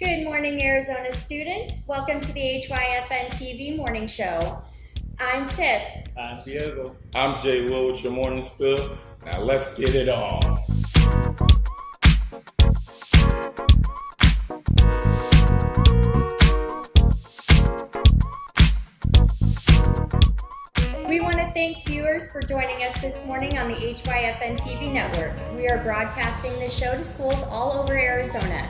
Good morning, Arizona students. Welcome to the Hyfn TV morning show. I'm Tiff. I'm Diego. I'm Jay Will with your morning spill. Now let's get it on. We want to thank viewers for joining us this morning on the Hyfn TV network. We are broadcasting this show to schools all over Arizona.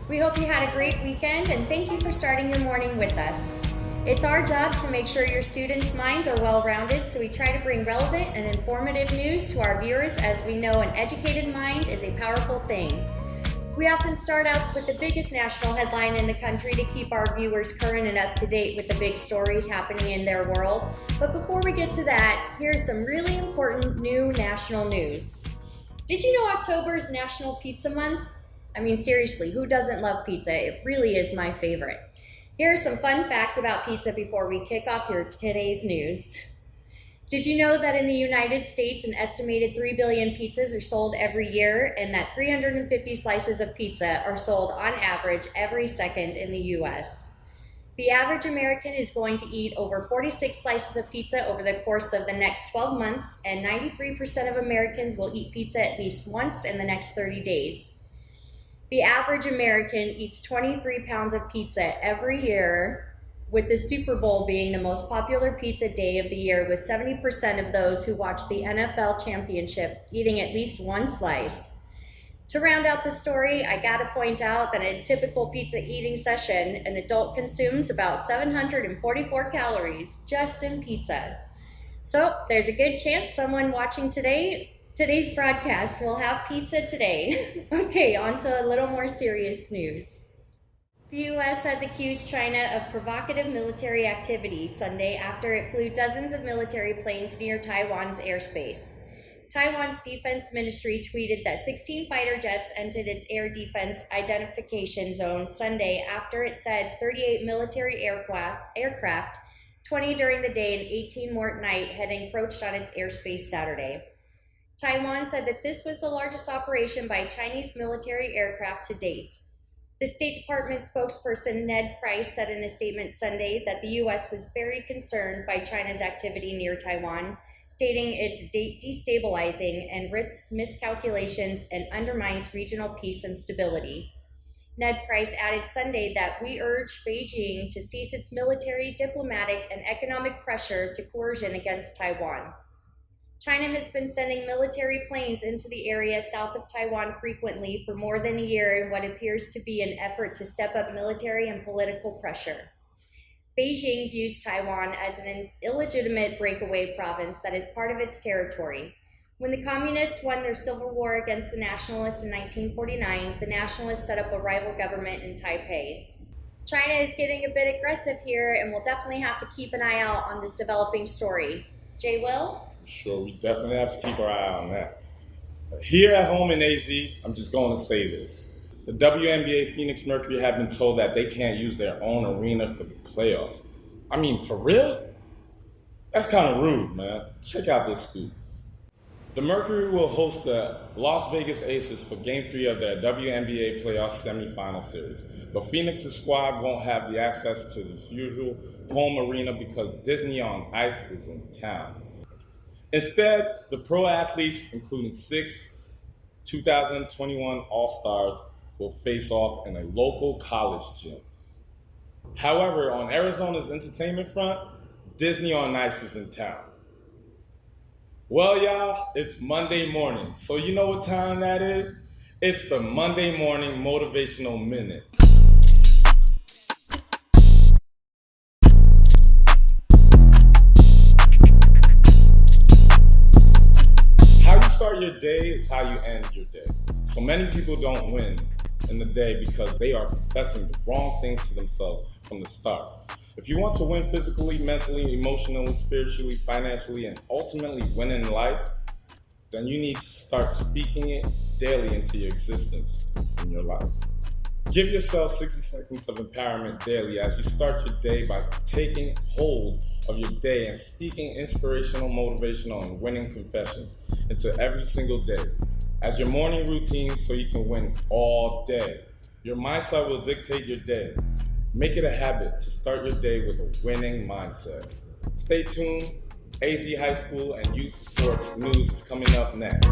We hope you had a great weekend and thank you for starting your morning with us. It's our job to make sure your students' minds are well-rounded, so we try to bring relevant and informative news to our viewers, as we know an educated mind is a powerful thing. We often start out with the biggest national headline in the country to keep our viewers current and up to date with the big stories happening in their world. But before we get to that, here's some really important new national news. Did you know October is National Pizza Month? I mean, seriously, who doesn't love pizza? It really is my favorite. Here are some fun facts about pizza before we kick off today's news. Did you know that in the United States, an estimated 3 billion pizzas are sold every year, and that 350 slices of pizza are sold on average every second in the US? The average American is going to eat over 46 slices of pizza over the course of the next 12 months, and 93% of Americans will eat pizza at least once in the next 30 days. The average American eats 23 pounds of pizza every year, with the Super Bowl being the most popular pizza day of the year, with 70% of those who watch the NFL championship eating at least one slice. To round out the story, I gotta point out that in a typical pizza eating session, an adult consumes about 744 calories just in pizza. So there's a good chance someone watching today's broadcast will have pizza today. Okay, on to a little more serious news. The U.S. has accused China of provocative military activity Sunday after it flew dozens of military planes near Taiwan's airspace. Taiwan's defense ministry tweeted that 16 fighter jets entered its air defense identification zone Sunday after it said 38 military aircraft, 20 during the day and 18 more at night, had encroached on its airspace Saturday. Taiwan said that this was the largest operation by Chinese military aircraft to date. The State Department spokesperson Ned Price said in a statement Sunday that the U.S. was very concerned by China's activity near Taiwan, stating it's destabilizing and risks miscalculations and undermines regional peace and stability. Ned Price added Sunday that we urge Beijing to cease its military, diplomatic, and economic pressure to coercion against Taiwan. China has been sending military planes into the area south of Taiwan frequently for more than a year in what appears to be an effort to step up military and political pressure. Beijing views Taiwan as an illegitimate breakaway province that is part of its territory. When the communists won their civil war against the nationalists in 1949, the nationalists set up a rival government in Taipei. China is getting a bit aggressive here, and we'll definitely have to keep an eye out on this developing story. Jay Will? Sure, we definitely have to keep our eye on that. Here at home in AZ, I'm just going to say this. The WNBA Phoenix Mercury have been told that they can't use their own arena for the playoffs. I mean, for real? That's kind of rude, man. Check out this scoop. The Mercury will host the Las Vegas Aces for Game 3 of their WNBA playoff semifinal series. But Phoenix's squad won't have the access to its usual home arena because Disney on Ice is in town. Instead, the pro athletes, including 6 2021 All-Stars, will face off in a local college gym. However, on Arizona's entertainment front, Disney on Ice is in town. Well, y'all, it's Monday morning, so you know what time that is? It's the Monday Morning Motivational Minute. Start your day is how you end your day. So many people don't win in the day because they are confessing the wrong things to themselves from the start. If you want to win physically, mentally, emotionally, spiritually, financially, and ultimately win in life, then you need to start speaking it daily into your existence in your life. Give yourself 60 seconds of empowerment daily as you start your day by taking hold of your day and speaking inspirational, motivational, and winning confessions into every single day as your morning routine so you can win all day. Your mindset will dictate your day. Make it a habit to start your day with a winning mindset. Stay tuned. AZ High School and Youth Sports News is coming up next.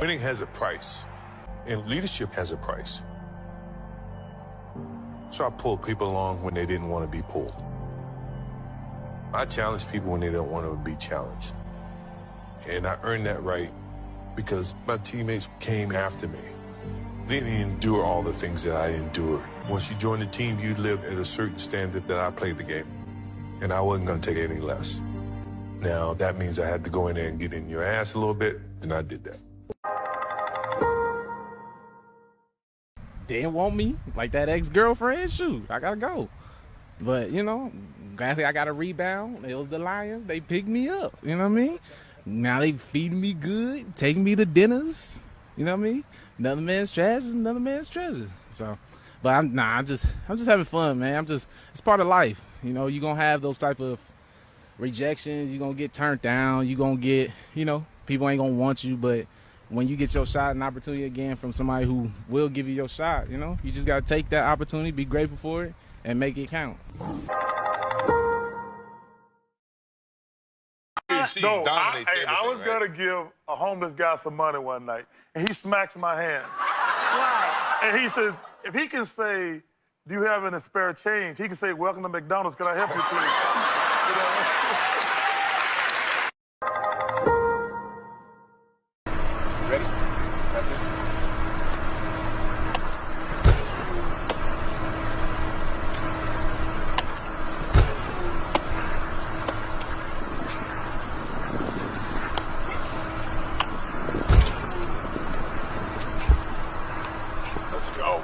Winning has a price, and leadership has a price. So I pulled people along when they didn't want to be pulled. I challenge people when they don't want to be challenged. And I earned that right because my teammates came after me. They didn't endure all the things that I endured. Once you join the team, you live at a certain standard that I played the game. And I wasn't going to take any less. Now, that means I had to go in there and get in your ass a little bit, and I did that. Didn't want me like that ex-girlfriend. Shoot, I gotta go. But I got a rebound. It was the Lions. They picked me up. You know what I mean? Now they feeding me good, taking me to dinners. You know what I mean? Another man's trash is another man's treasure. So, but I'm just having fun, man. It's part of life. You're gonna have those type of rejections. You're gonna get turned down. You're gonna get, people ain't gonna want you, but when you get your shot and opportunity again from somebody who will give you your shot, you just got to take that opportunity, be grateful for it, and make it count. I was going to give a homeless guy some money one night, and he smacks my hand. Why? And he says, if he can say, do you have any spare change? He can say, welcome to McDonald's, can I help you, please? Ready? Got this? Let's go.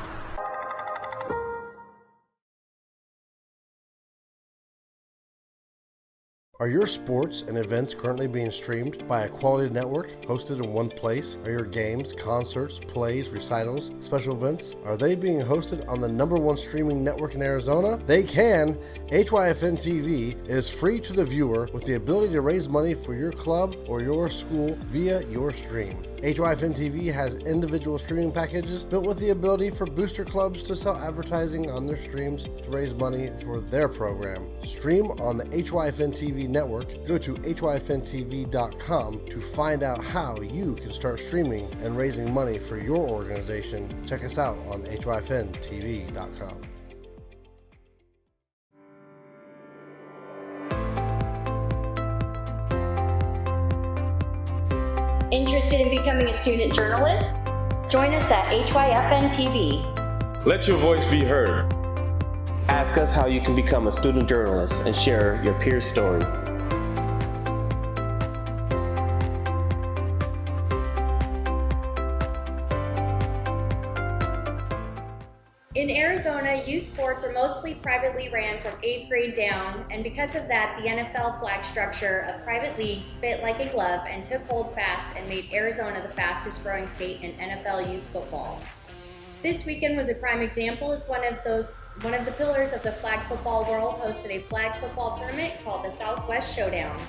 Are your sports and events currently being streamed by a quality network hosted in one place? Are your games, concerts, plays, recitals, special events, are they being hosted on the #1 streaming network in Arizona? They can. HYFN TV is free to the viewer with the ability to raise money for your club or your school via your stream. HYFN TV has individual streaming packages built with the ability for booster clubs to sell advertising on their streams to raise money for their program. Stream on the HYFN TV network. Go to hyfntv.com to find out how you can start streaming and raising money for your organization. Check us out on hyfntv.com. Interested in becoming a student journalist? Join us at HYFN TV. Let your voice be heard. Ask us how you can become a student journalist and share your peer story. In Arizona, youth sports are mostly privately ran from 8th grade down, and because of that, the NFL flag structure of private leagues fit like a glove and took hold fast and made Arizona the fastest growing state in NFL youth football. This weekend was a prime example as one of the pillars of the flag football world hosted a flag football tournament called the Southwest Showdown.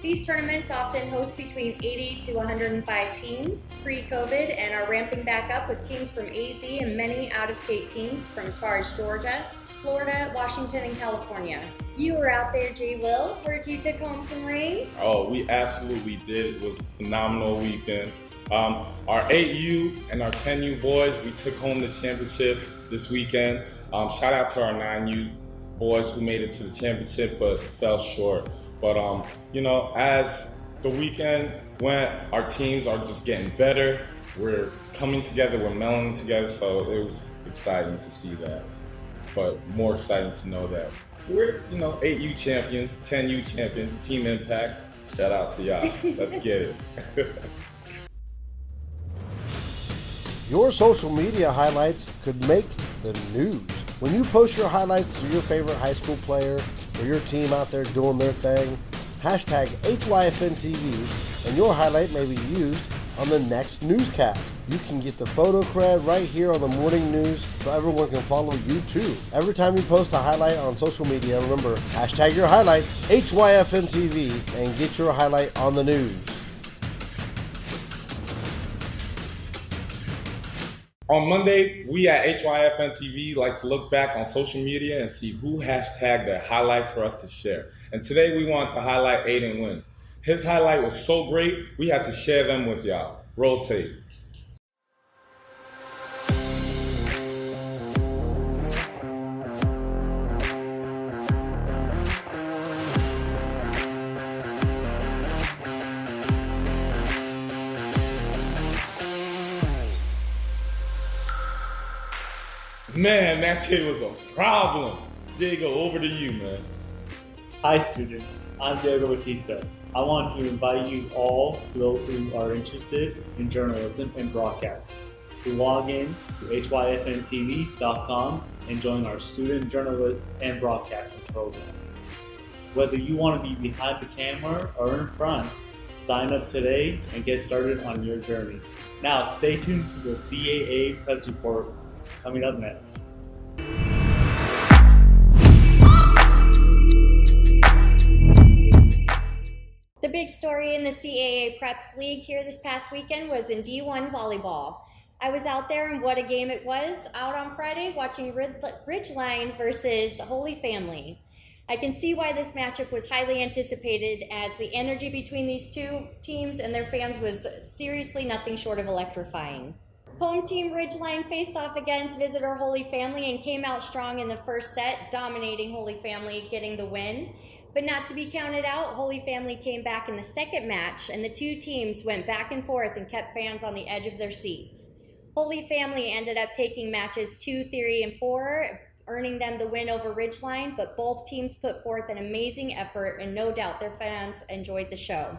These tournaments often host between 80 to 105 teams pre-COVID and are ramping back up with teams from AZ and many out-of-state teams from as far as Georgia, Florida, Washington, and California. You were out there, Jay Will. Heard you took home some rings? Oh, we absolutely did. It was a phenomenal weekend. Our 8U and our 10U boys, we took home the championship this weekend. Shout out to our 9U boys who made it to the championship but fell short. But, as the weekend went, our teams are just getting better. We're coming together, we're melding together, so it was exciting to see that. But more exciting to know that we're, 8U champions, 10U champions, Team Impact. Shout out to y'all. Let's get it. Your social media highlights could make the news. When you post your highlights to your favorite high school player or your team out there doing their thing, hashtag HYFNTV, and your highlight may be used on the next newscast. You can get the photo cred right here on the morning news so everyone can follow you too. Every time you post a highlight on social media, remember, hashtag your highlights, HYFNTV, and get your highlight on the news. On Monday, we at HYFN TV like to look back on social media and see who hashtagged their highlights for us to share. And today we want to highlight Aiden Wynn. His highlight was so great, we had to share them with y'all. Roll tape. Man, that kid was a problem. Diego, over to you, man. Hi students, I'm Diego Batista. I want to invite you all, to those who are interested in journalism and broadcasting, to log in to hyfntv.com and join our student journalist and broadcasting program. Whether you want to be behind the camera or in front, sign up today and get started on your journey. Now stay tuned to the CAA Press Report coming up next. The big story in the CAA Preps League here this past weekend was in D1 volleyball. I was out there, and what a game it was, out on Friday watching Ridgeline versus Holy Family. I can see why this matchup was highly anticipated, as the energy between these two teams and their fans was seriously nothing short of electrifying. Home team Ridgeline faced off against visitor Holy Family and came out strong in the first set, dominating Holy Family, getting the win. But not to be counted out, Holy Family came back in the second match, and the two teams went back and forth and kept fans on the edge of their seats. Holy Family ended up taking matches 2, 3, and 4, earning them the win over Ridgeline, but both teams put forth an amazing effort, and no doubt their fans enjoyed the show.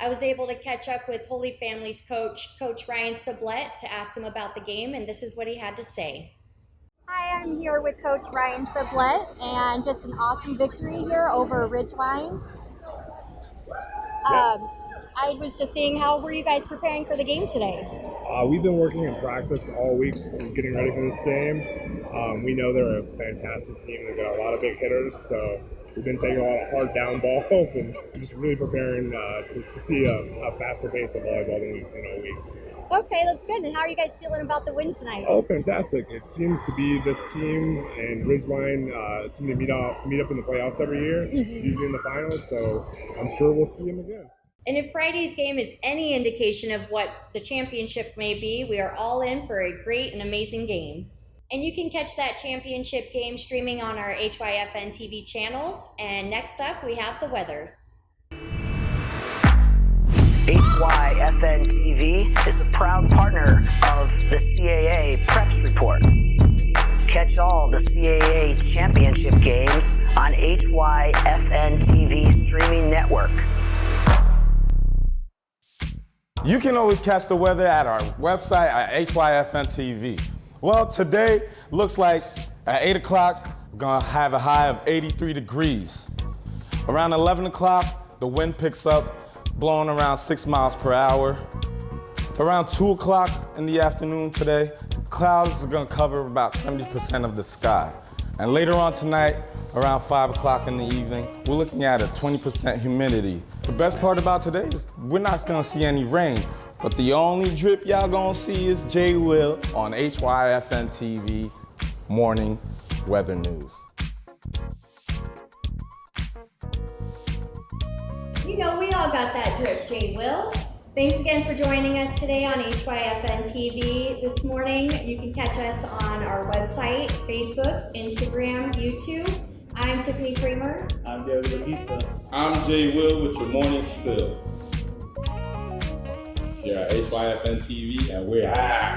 I was able to catch up with Holy Family's coach, Coach Ryan Sublette, to ask him about the game, and this is what he had to say. Hi, I'm here with Coach Ryan Sublette, and just an awesome victory here over Ridgeline. I was just seeing, how were you guys preparing for the game today? We've been working in practice all week, getting ready for this game. We know they're a fantastic team. They've got a lot of big hitters, so we've been taking a lot of hard down balls and just really preparing to see a faster pace of volleyball than we've seen all week. Okay, that's good. And how are you guys feeling about the win tonight? Oh, fantastic. It seems to be this team and Ridgeline seem to meet up in the playoffs every year, usually in the finals, so I'm sure we'll see them again. And if Friday's game is any indication of what the championship may be, we are all in for a great and amazing game. And you can catch that championship game streaming on our HYFN TV channels. And next up, we have the weather. HYFN TV is a proud partner of the CAA Preps Report. Catch all the CAA championship games on HYFN TV streaming network. You can always catch the weather at our website at HYFN TV. Well, today looks like at 8 o'clock, we're gonna have a high of 83 degrees. Around 11 o'clock, the wind picks up, blowing around 6 miles per hour. Around 2 o'clock in the afternoon today, clouds are gonna cover about 70% of the sky. And later on tonight, around 5 o'clock in the evening, we're looking at a 20% humidity. The best part about today is we're not gonna see any rain, but the only drip y'all gonna see is Jay Will on HYFN TV Morning Weather News. You know, we all got that drip, Jay Will. Thanks again for joining us today on HYFN TV this morning. You can catch us on our website, Facebook, Instagram, YouTube. I'm Tiffany Kramer. I'm Diego Batista. I'm Jay Will with your morning spill. Here at HYFN TV, and we're out.